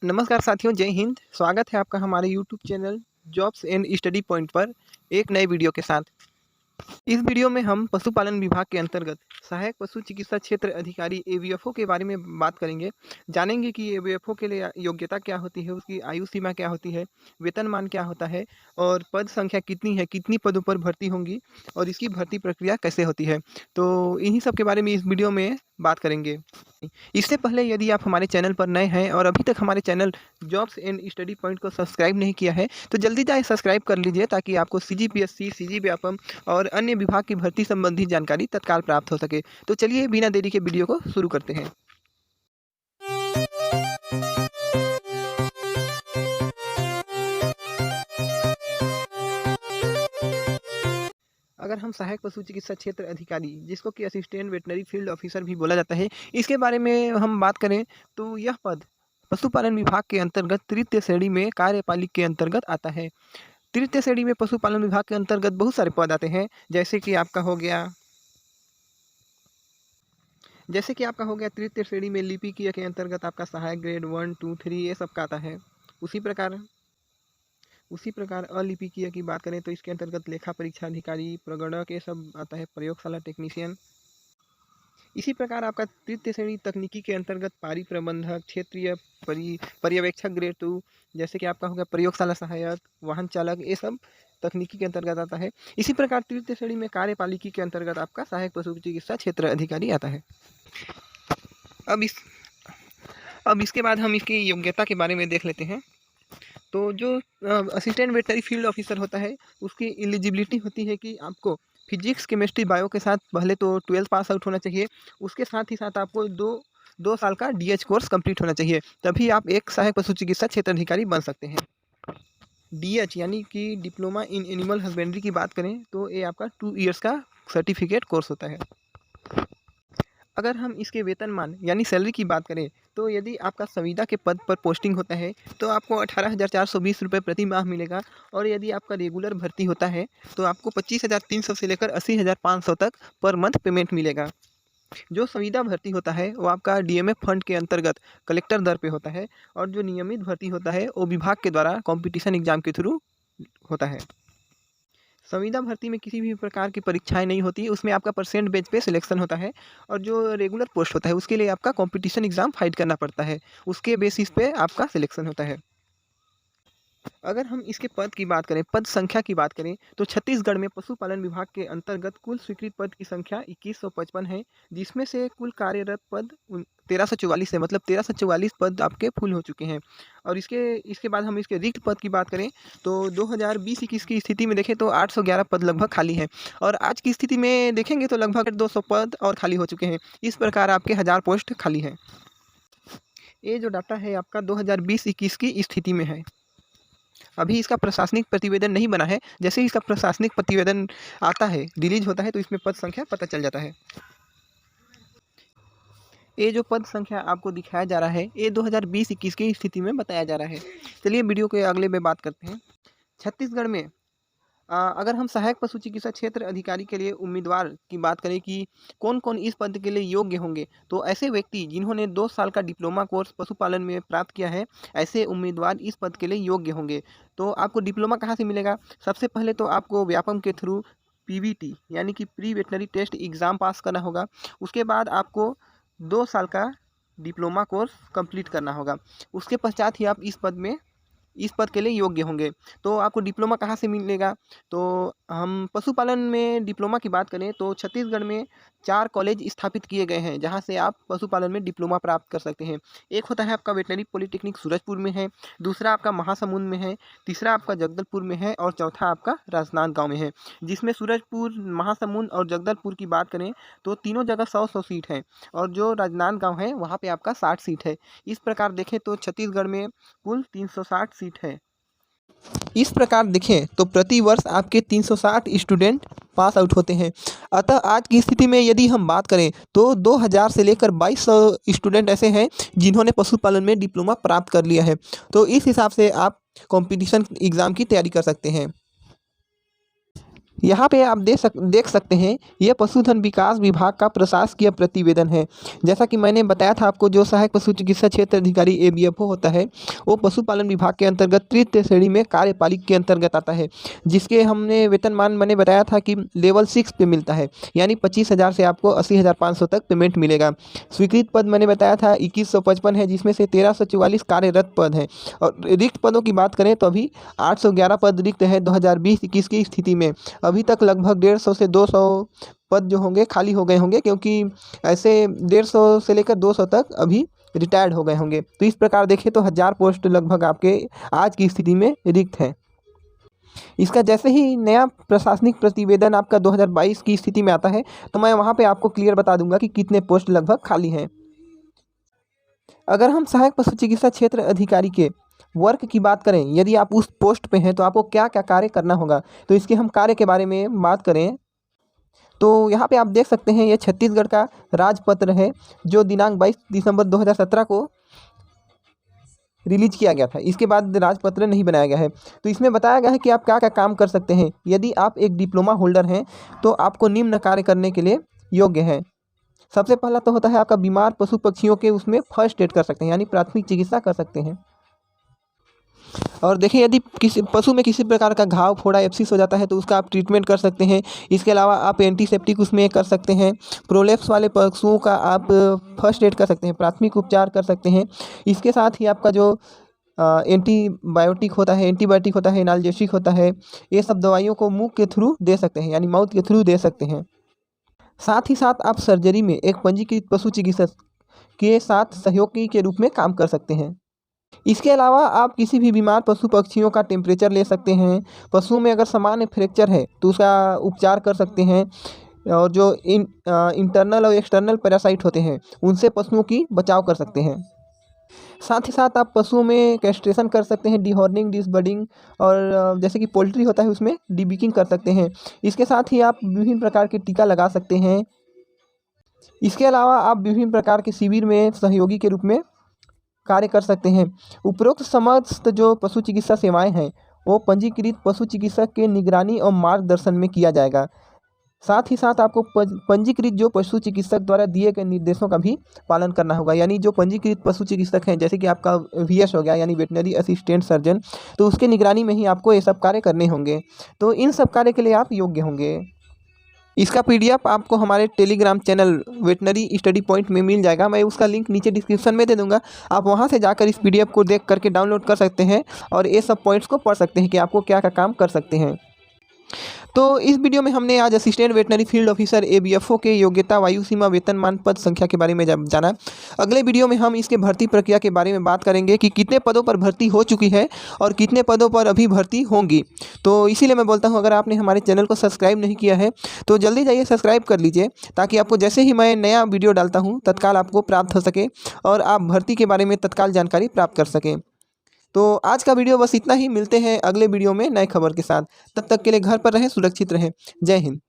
नमस्कार साथियों, जय हिंद। स्वागत है आपका हमारे YouTube channel jobs and study point पर एक नए वीडियो के साथ। इस वीडियो में हम पशुपालन विभाग के अंतर्गत सहायक पशु चिकित्सा क्षेत्र अधिकारी एवीएफओ के बारे में बात करेंगे। जानेंगे कि एवीएफओ के लिए योग्यता क्या होती है, उसकी आयु सीमा क्या होती है, वेतनमान क्या होता है और पद संख्या कितनी है, कितनी पदों पर भर्ती होंगी और इसकी भर्ती प्रक्रिया कैसे होती है। तो इन्हीं सब के बारे में इस वीडियो में बात करेंगे। इससे पहले यदि आप हमारे चैनल पर नए हैं और अभी तक हमारे channel jobs and study point को सब्सक्राइब नहीं किया है तो जल्दी जाए सब्सक्राइब कर लीजिए, ताकि आपको सीजीपीएससी, सीजी और अन्य विभाग की भर्ती संबंधी जानकारी तत्काल प्राप्त हो सके। तो चलिए बिना देरी के वीडियो को शुरू करते हैं। अगर हम सहायक पशु चिकित्सा क्षेत्र अधिकारी, जिसको कि असिस्टेंट वेटनरी फील्ड ऑफिसर भी बोला जाता है, इसके बारे में हम बात करें तो यह पद पशुपालन विभाग के अंतर्गत तृतीय श्रेणी में कार्यपालिक के अंतर्गत आता है। तृतीय श्रेणी में पशुपालन विभाग के अंतर्गत बहुत सारे पद आते हैं, जैसे कि आपका हो गया तृतीय श्रेणी में लिपिकीय के अंतर्गत आपका सहायक ग्रेड 1, 2, 3 ये सब का आता है। उसी प्रकार अलिपिकीय की बात करें तो इसके अंतर्गत लेखा परीक्षा अधिकारी, प्रगणक ये सब आता है, प्रयोगशाला टेक्नीशियन। इसी प्रकार आपका तृतीय श्रेणी तकनीकी के अंतर्गत पारी प्रबंधक, क्षेत्रीय पर्यवेक्षक ग्रेड 2, जैसे कि आपका होगा प्रयोगशाला सहायक, वाहन चालक, ये सब तकनीकी के अंतर्गत आता है। इसी प्रकार तृतीय श्रेणी में कार्यपालिकी के अंतर्गत आपका सहायक पशु चिकित्सा क्षेत्र अधिकारी आता है। अब इसके बाद हम इसकी योग्यता के बारे में देख लेते हैं। तो जो असिस्टेंट वेटनरी फील्ड ऑफिसर होता है, उसकी एलिजिबिलिटी होती है कि आपको फिजिक्स, केमिस्ट्री, बायो के साथ पहले तो 12th पास आउट होना चाहिए। उसके साथ ही साथ आपको दो साल का डीएच कोर्स कंप्लीट होना चाहिए, तभी आप एक सहायक पशु चिकित्सा क्षेत्र अधिकारी बन सकते हैं। डीएच यानी कि डिप्लोमा इन एनिमल हस्बेंड्री की बात करें तो ये आपका 2 ईयर्स का सर्टिफिकेट कोर्स होता है। अगर हम इसके वेतनमान यानी सैलरी की बात करें तो यदि आपका संविदा के पद पर पोस्टिंग होता है तो आपको 18,420 रुपये प्रति माह मिलेगा, और यदि आपका रेगुलर भर्ती होता है तो आपको 25,300 से लेकर 80,500 तक पर मंथ पेमेंट मिलेगा। जो संविदा भर्ती होता है वो आपका डीएमएफ फंड के अंतर्गत कलेक्टर दर पे होता है, और जो नियमित भर्ती होता है वो विभाग के द्वारा कॉम्पिटिशन एग्जाम के थ्रू होता है। संविदा भर्ती में किसी भी प्रकार की परीक्षाएं नहीं होती, उसमें आपका परसेंट बेस पे सिलेक्शन होता है, और जो रेगुलर पोस्ट होता है उसके लिए आपका कंपटीशन एग्ज़ाम फाइट करना पड़ता है, उसके बेसिस पे आपका सिलेक्शन होता है। अगर हम इसके पद की बात करें, पद संख्या की बात करें तो छत्तीसगढ़ में पशुपालन विभाग के अंतर्गत कुल स्वीकृत पद की संख्या 2155 है, जिसमें से कुल कार्यरत पद 1344 है, मतलब 1344 पद आपके फुल हो चुके हैं। और इसके बाद हम इसके रिक्त पद की बात करें तो 2020-21 की स्थिति में देखें तो 811 पद लगभग खाली हैं, और आज की स्थिति में देखेंगे तो लगभग 200 पद और खाली हो चुके हैं। इस प्रकार आपके 1000 पोस्ट खाली हैं। ये जो डाटा है आपका 2020-21 की स्थिति में है। अभी इसका प्रशासनिक प्रतिवेदन नहीं बना है, जैसे ही इसका प्रशासनिक प्रतिवेदन आता है, रिलीज होता है, तो इसमें पद संख्या पता चल जाता है। ये जो पद संख्या आपको दिखाया जा रहा है ये 2020-21 की स्थिति में बताया जा रहा है। चलिए वीडियो के अगले में बात करते हैं। छत्तीसगढ़ में अगर हम सहायक पशु चिकित्सा क्षेत्र अधिकारी के लिए उम्मीदवार की बात करें कि कौन कौन इस पद के लिए योग्य होंगे, तो ऐसे व्यक्ति जिन्होंने 2 साल का डिप्लोमा कोर्स पशुपालन में प्राप्त किया है, ऐसे उम्मीदवार इस पद के लिए योग्य होंगे। तो आपको डिप्लोमा कहाँ से मिलेगा? सबसे पहले तो आपको व्यापम के थ्रू पीवीटी यानी कि pre veterinary test exam pass करना होगा। उसके बाद आपको 2 साल का डिप्लोमा कोर्स कंप्लीट करना होगा। उसके पश्चात ही आप इस पद के लिए योग्य होंगे। तो आपको डिप्लोमा कहाँ से मिलेगा? तो हम पशुपालन में डिप्लोमा की बात करें तो छत्तीसगढ़ में 4 कॉलेज स्थापित किए गए हैं, जहाँ से आप पशुपालन में डिप्लोमा प्राप्त कर सकते हैं। एक होता है आपका वेटनरी पॉलिटेक्निक सूरजपुर में है, दूसरा आपका महासमुंद में है, तीसरा आपका जगदलपुर में है, और चौथा आपका राजनांदगांव में है। जिसमें सूरजपुर, महासमुंद और जगदलपुर की बात करें तो तीनों जगह 100-100 सीट है, और जो राजनांदगांव है वहाँ पे आपका 60 सीट है। इस प्रकार देखें तो छत्तीसगढ़ में कुल 360 सीट है। इस प्रकार देखें तो प्रति वर्ष आपके 360 स्टूडेंट पास आउट होते हैं। अतः आज की स्थिति में यदि हम बात करें तो 2000 से लेकर 2200 स्टूडेंट ऐसे हैं जिन्होंने पशुपालन में डिप्लोमा प्राप्त कर लिया है। तो इस हिसाब से आप कंपटीशन एग्ज़ाम की तैयारी कर सकते हैं। यहाँ पे आप देख सकते हैं, यह पशुधन विकास विभाग का प्रशासकीय प्रतिवेदन है। जैसा कि मैंने बताया था आपको, जो सहायक पशु चिकित्सा क्षेत्र अधिकारी ABFO होता है, वो पशुपालन विभाग के अंतर्गत तृतीय श्रेणी में कार्यपालिक के अंतर्गत आता है, जिसके हमने वेतनमान मैंने बताया था कि लेवल 6 पे मिलता है, यानी 25,000 से आपको 80,500 तक पेमेंट मिलेगा। स्वीकृत पद मैंने बताया था 2155 है, जिसमें से 1344 कार्यरत पद हैं, और रिक्त पदों की बात करें तो अभी 811 पद रिक्त है 2020-21 की स्थिति में। अभी तक लगभग 150 से 200 पद जो होंगे खाली हो गए होंगे, क्योंकि ऐसे 150 से लेकर 200 तक अभी रिटायर्ड हो गए होंगे। तो इस प्रकार देखें तो 1000 पोस्ट लगभग आपके आज की स्थिति में रिक्त हैं। इसका जैसे ही नया प्रशासनिक प्रतिवेदन आपका 2022 की स्थिति में आता है, तो मैं वहाँ पे आपको क्लियर बता दूंगा कि कितने पोस्ट लगभग खाली हैं। अगर हम सहायक पशु चिकित्सा क्षेत्र अधिकारी के वर्क की बात करें, यदि आप उस पोस्ट पे हैं तो आपको क्या क्या कार्य करना होगा, तो इसके हम कार्य के बारे में बात करें तो यहाँ पे आप देख सकते हैं, यह छत्तीसगढ़ का राजपत्र है, जो दिनांक 22 दिसंबर 2017 को रिलीज किया गया था। इसके बाद राजपत्र नहीं बनाया गया है। तो इसमें बताया गया है कि आप क्या क्या काम कर सकते हैं। यदि आप एक डिप्लोमा होल्डर हैं तो आपको निम्न कार्य करने के लिए योग्य हैं। सबसे पहला तो होता है आपका बीमार पशु पक्षियों के उसमें फर्स्ट एड कर सकते हैं, यानी प्राथमिक चिकित्सा कर सकते हैं। और देखिए, यदि किसी पशु में किसी प्रकार का घाव, फोड़ा, एब्सिस हो जाता है तो उसका आप ट्रीटमेंट कर सकते हैं। इसके अलावा आप एंटीसेप्टिक उसमें कर सकते हैं। प्रोलेप्स वाले पशुओं का आप फर्स्ट एड कर सकते हैं, प्राथमिक उपचार कर सकते हैं। इसके साथ ही आपका जो एंटीबायोटिक होता है, एनाल्जेसिक होता है, ये सब दवाइयों को मुंह के थ्रू दे सकते हैं, यानी माउथ के थ्रू दे सकते हैं। साथ ही साथ आप सर्जरी में एक पंजीकृत पशु चिकित्सक के साथ सहयोगी के रूप में काम कर सकते हैं। इसके अलावा आप किसी भी बीमार पशु पक्षियों का टेम्परेचर ले सकते हैं। पशुओं में अगर सामान्य फ्रैक्चर है तो उसका उपचार कर सकते हैं, और जो इंटरनल और एक्सटर्नल पैरासाइट होते हैं उनसे पशुओं की बचाव कर सकते हैं। साथ ही साथ आप पशुओं में कैस्ट्रेशन कर सकते हैं, डिहॉर्निंग, डिसबर्डिंग, और जैसे कि पोल्ट्री होता है उसमें डिबिकिंग कर सकते हैं। इसके साथ ही आप विभिन्न प्रकार के टीका लगा सकते हैं। इसके अलावा आप विभिन्न प्रकार के शिविर में सहयोगी के रूप में कार्य कर सकते हैं। उपरोक्त समस्त जो पशु चिकित्सा सेवाएं हैं वो पंजीकृत पशु चिकित्सक के निगरानी और मार्गदर्शन में किया जाएगा। साथ ही साथ आपको पंजीकृत जो पशु चिकित्सक द्वारा दिए गए निर्देशों का भी पालन करना होगा, यानी जो पंजीकृत पशु चिकित्सक हैं, जैसे कि आपका VS हो गया, यानी वेटनरी असिस्टेंट सर्जन, तो उसके निगरानी में ही आपको ये सब कार्य करने होंगे। तो इन सब कार्य के लिए आप योग्य होंगे। इसका PDF आपको हमारे Telegram channel veterinary study point में मिल जाएगा। मैं उसका लिंक नीचे डिस्क्रिप्शन में दे दूंगा। आप वहां से जाकर इस PDF को देख करके डाउनलोड कर सकते हैं और ये सब पॉइंट्स को पढ़ सकते हैं कि आपको क्या क्या काम कर सकते हैं। तो इस वीडियो में हमने आज assistant veterinary field officer ABFO के योग्यता, वायु सीमा, वेतनमान, पद संख्या के बारे में जाना। अगले वीडियो में हम इसके भर्ती प्रक्रिया के बारे में बात करेंगे कि कितने पदों पर भर्ती हो चुकी है और कितने पदों पर अभी भर्ती होंगी। तो इसीलिए मैं बोलता हूँ, अगर आपने हमारे चैनल को सब्सक्राइब नहीं किया है तो जल्दी जाइए सब्सक्राइब कर लीजिए, ताकि आपको जैसे ही मैं नया वीडियो डालता हूँ तत्काल आपको प्राप्त हो सके और आप भर्ती के बारे में तत्काल जानकारी प्राप्त कर सकें। तो आज का वीडियो बस इतना ही। मिलते हैं अगले वीडियो में नए खबर के साथ। तब तक के लिए घर पर रहें, सुरक्षित रहें। जय हिंद।